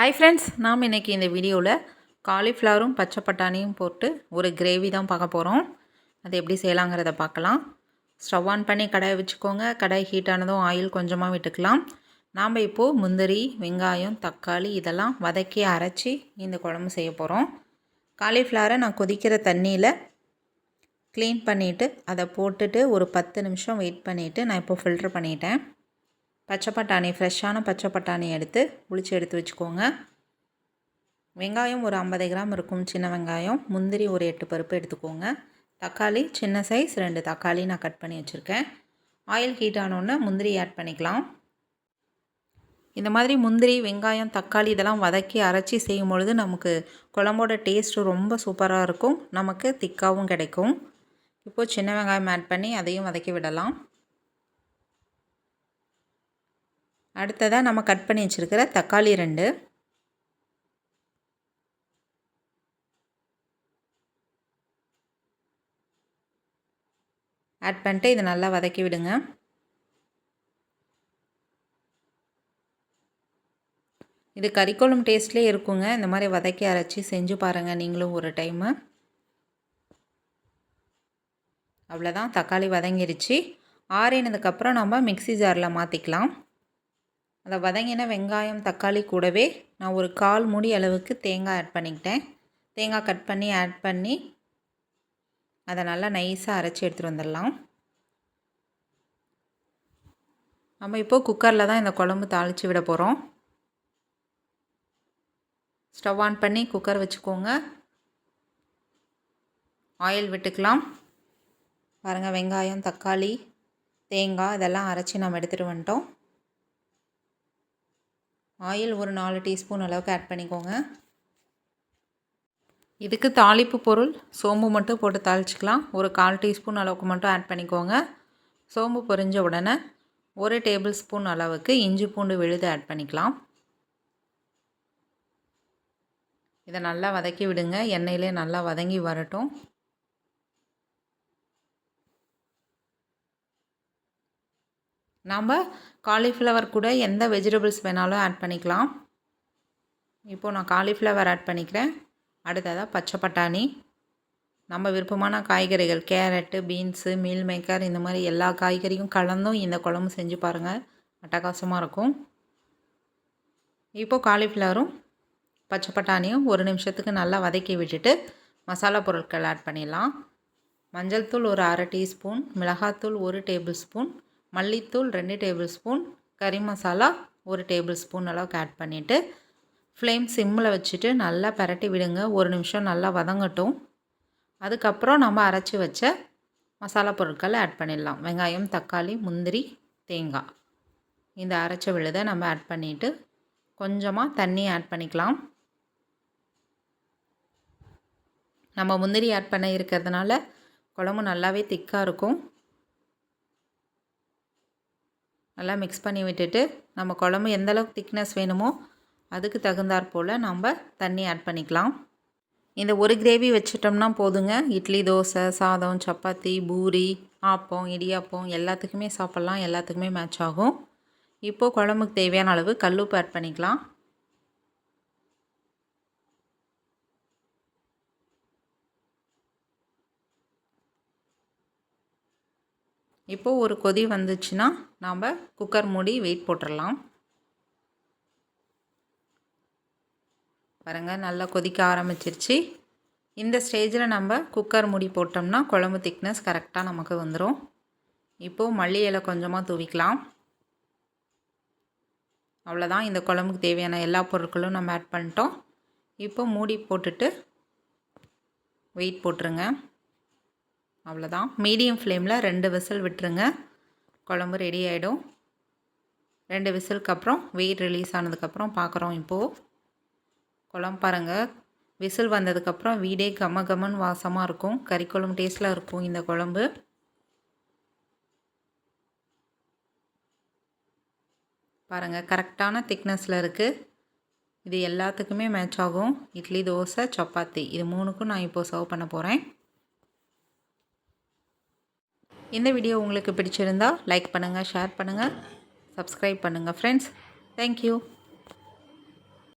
Hi friends, நாம் இன்றைக்கி இந்த வீடியோவில் காலிஃப்ளவரும் பச்சை பட்டாணியும் போட்டு ஒரு கிரேவி தான் பார்க்க போகிறோம். அது எப்படி செய்யலாங்கிறத பார்க்கலாம். ஸ்டவ் ஆன் பண்ணி கடாயை வச்சுக்கோங்க. கடாய் ஹீட் ஆனதும் ஆயில் கொஞ்சமாக விட்டுக்கலாம். நாம் இப்போது முந்திரி, வெங்காயம், தக்காளி இதெல்லாம் வதக்கி அரைச்சி இந்த குழம்பு செய்ய போகிறோம். காலிஃப்ளவரை நான் கொதிக்கிற தண்ணியில் க்ளீன் பண்ணிவிட்டு அதை போட்டுட்டு ஒரு 10 நிமிஷம் வெயிட் பண்ணிவிட்டு நான் இப்போ ஃபில்ட்ரு பண்ணிட்டேன். பச்சை பட்டாணி, ஃப்ரெஷ்ஷான பச்சை பட்டாணி எடுத்து உளிச்சு எடுத்து வச்சுக்கோங்க. வெங்காயம் ஒரு 50 கிராம் இருக்கும், சின்ன வெங்காயம். முந்திரி ஒரு 8 பருப்பு எடுத்துக்கோங்க. தக்காளி சின்ன சைஸ் 2 தக்காளி நான் கட் பண்ணி வச்சுருக்கேன். ஆயில் ஹீட் ஆனோடனே முந்திரி ஆட் பண்ணிக்கலாம். இந்த மாதிரி முந்திரி, வெங்காயம், தக்காளி இதெல்லாம் வதக்கி அரைச்சி செய்யும் பொழுது நமக்கு குழம்போட டேஸ்ட்டு ரொம்ப சூப்பராக இருக்கும். நமக்கு திக்காகவும் கிடைக்கும். இப்போது சின்ன வெங்காயம் ஆட் பண்ணி அதையும் வதக்கி விடலாம். அடுத்ததாக நம்ம கட் பண்ணி வச்சுருக்கிற தக்காளி 2 ஆட் பண்ணிட்டு இதை நல்லா வதக்கி விடுங்க. இது கறிக்குழம்பு டேஸ்ட்லேயே இருக்குங்க. இந்த மாதிரி வதக்கி அரைச்சி செஞ்சு பாருங்கள் நீங்களும் ஒரு டைமு. அவ்வளோதான், தக்காளி வதங்கிருச்சு. ஆறினதுக்கப்புறம் நம்ம மிக்ஸி ஜாரில் மாற்றிக்கலாம். அதை வதங்கின வெங்காயம், தக்காளி கூடவே நான் ஒரு 1/4 மூடி அளவுக்கு தேங்காய் ஆட் பண்ணிக்கிட்டேன். தேங்காய் கட் பண்ணி ஆட் பண்ணி அதை நல்லா நைஸாக அரைச்சி எடுத்துகிட்டு வந்துடலாம். நம்ம இப்போது குக்கரில் தான் இந்த குழம்பு தாளித்து விட போகிறோம். ஸ்டவ் ஆன் பண்ணி குக்கர் வச்சுக்கோங்க. ஆயில் விட்டுக்கலாம். பாருங்கள், வெங்காயம், தக்காளி, தேங்காய் இதெல்லாம் அரைச்சி நம்ம எடுத்துகிட்டு வந்துட்டோம். ஆயில் ஒரு 4 டீஸ்பூன் அளவுக்கு ஆட் பண்ணிக்கோங்க. இதுக்கு தாளிப்பு பொருள் சோம்பு மட்டும் போட்டு தாளிச்சிக்கலாம். ஒரு 1/4 டீஸ்பூன் அளவுக்கு மட்டும் ஆட் பண்ணிக்கோங்க. சோம்பு பொரிஞ்ச உடனே 1 டேபிள் ஸ்பூன் அளவுக்கு இஞ்சி பூண்டு விழுது ஆட் பண்ணிக்கலாம். இதை நல்லா வதக்கி விடுங்க. எண்ணெயிலே நல்லா வதங்கி வரட்டும். நாம் காலிஃப்ளவர் கூட எந்த வெஜிடபிள்ஸ் வேணாலும் ஆட் பண்ணிக்கலாம். இப்போது நான் காலிஃப்ளவர் ஆட் பண்ணிக்கிறேன். அடுத்ததாக பச்சை பட்டாணி, நம்ம விருப்பமான காய்கறிகள், கேரட்டு, பீன்ஸு, மீல் மேக்கர் இந்த மாதிரி எல்லா காய்கறியும் கலந்தும் இந்த குழம்பு செஞ்சு பாருங்கள், அட்டகாசமாக இருக்கும். இப்போது காலிஃப்ளவரும் பச்சை பட்டாணியும் ஒரு நிமிஷத்துக்கு நல்லா வதக்கி விட்டுட்டு மசாலா பொருட்கள் ஆட் பண்ணிடலாம். மஞ்சள் தூள் ஒரு 1/2 டீஸ்பூன், மிளகாத்தூள் 1 டேபிள் ஸ்பூன், மல்லித்தூள் 2 டேபிள் ஸ்பூன், கறி மசாலா 1 டேபிள் ஸ்பூன் அளவுக்கு ஆட் பண்ணிவிட்டு ஃப்ளேம் சிம்மில் வச்சுட்டு நல்லா பரட்டி விடுங்க. ஒரு நிமிஷம் நல்லா வதங்கட்டும். அதுக்கப்புறம் நம்ம அரைச்சி வச்ச மசாலா பொருட்களை ஆட் பண்ணிடலாம். வெங்காயம், தக்காளி, முந்திரி, தேங்காய் இந்த அரைச்ச விழுதை நம்ம ஆட் பண்ணிவிட்டு கொஞ்சமாக தண்ணி ஆட் பண்ணிக்கலாம். நம்ம முந்திரி ஆட் பண்ண இருக்கிறதுனால குழம்பு நல்லாவே திக்காக இருக்கும். நல்லா மிக்ஸ் பண்ணி விட்டுட்டு நம்ம குழம்பு எந்தளவுக்கு திக்னஸ் வேணுமோ அதுக்கு தகுந்தாற் போல் நம்ம தண்ணி ஆட் பண்ணிக்கலாம். இந்த ஒரு கிரேவி வச்சிட்டோம்னா போதுங்க. இட்லி, தோசை, சாதம், சப்பாத்தி, பூரி, ஆப்பம், இடியாப்பம் எல்லாத்துக்குமே சாப்பிட்லாம். எல்லாத்துக்குமே மேட்ச் ஆகும். இப்போது குழம்புக்கு தேவையான அளவு கல்லுப்பு ஆட் பண்ணிக்கலாம். இப்போது ஒரு கொதி வந்துச்சுன்னா நாம் குக்கர் மூடி வெயிட் போட்டுடலாம். பாருங்கள், நல்லா கொதிக்க ஆரம்பிச்சிருச்சு. இந்த ஸ்டேஜில் நம்ம குக்கர் மூடி போட்டோம்னா குழம்பு திக்னஸ் கரெக்டாக நமக்கு வந்துடும். இப்போது மல்லி இலை கொஞ்சமாக தூவிக்கலாம். அவ்வளோதான், இந்த குழம்புக்கு தேவையான எல்லா பொருட்களும் நம்ம ஆட் பண்ணிட்டோம். இப்போ மூடி போட்டுட்டு வெயிட் போட்டுருங்க. அவ்வளோதான், மீடியம் ஃப்ளேமில் 2 விசில் விட்டுருங்க. குழம்பு ரெடி ஆகிடும். 2 விசிலுக்கு அப்புறம் வெயிட் ரிலீஸ் ஆனதுக்கப்புறம் பார்க்குறோம். இப்போது குழம்பு பாருங்கள், விசில் வந்ததுக்கப்புறம் வீடே கம கமன்னு வாசமாக இருக்கும். கறிக்குழம்பு டேஸ்ட்டில் இருக்கும் இந்த குழம்பு. பாருங்கள், கரெக்டான திக்னஸில் இருக்குது. இது எல்லாத்துக்குமே மேட்ச் ஆகும். இட்லி, தோசை, சப்பாத்தி இது 3க்கும் நான் இப்போது சர்வ் பண்ண போகிறேன். இந்த வீடியோ உங்களுக்கு பிடிச்சிருந்தா லைக் பண்ணுங்கள், ஷேர் பண்ணுங்கள், சப்ஸ்கிரைப் பண்ணுங்கள் ஃப்ரெண்ட்ஸ். தேங்க்யூ.